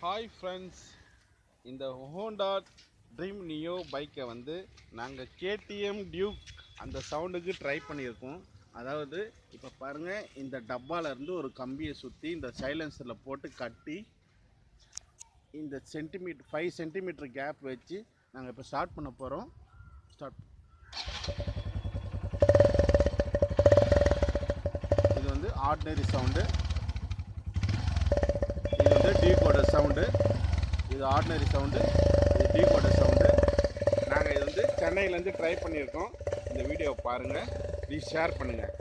Hi friends, இந்த Honda dream neo பைக்கை வந்து நாங்கள் கேடிஎம் டியூக் அந்த சவுண்டுக்கு ட்ரை பண்ணியிருக்கோம். அதாவது இப்போ பாருங்கள், இந்த டப்பாலேருந்து ஒரு கம்பியை சுற்றி இந்த சைலன்சரில் போட்டு கட்டி இந்த 5 சென்டிமீட்டர் கேப் வச்சு நாங்கள் இப்போ ஸ்டார்ட் பண்ண போகிறோம். இது வந்து ஆர்டினரி சவுண்டு, இது வந்து டியூக்கோட சவுண்டு, இது ஆர்டினரி சவுண்டு, இது டியூக்கோட சவுண்டு. நாங்கள் இது வந்து சென்னையிலேருந்து ட்ரை பண்ணியிருக்கோம். இந்த வீடியோவை பாருங்கள், ப்ளீஸ் ஷேர் பண்ணுங்கள்.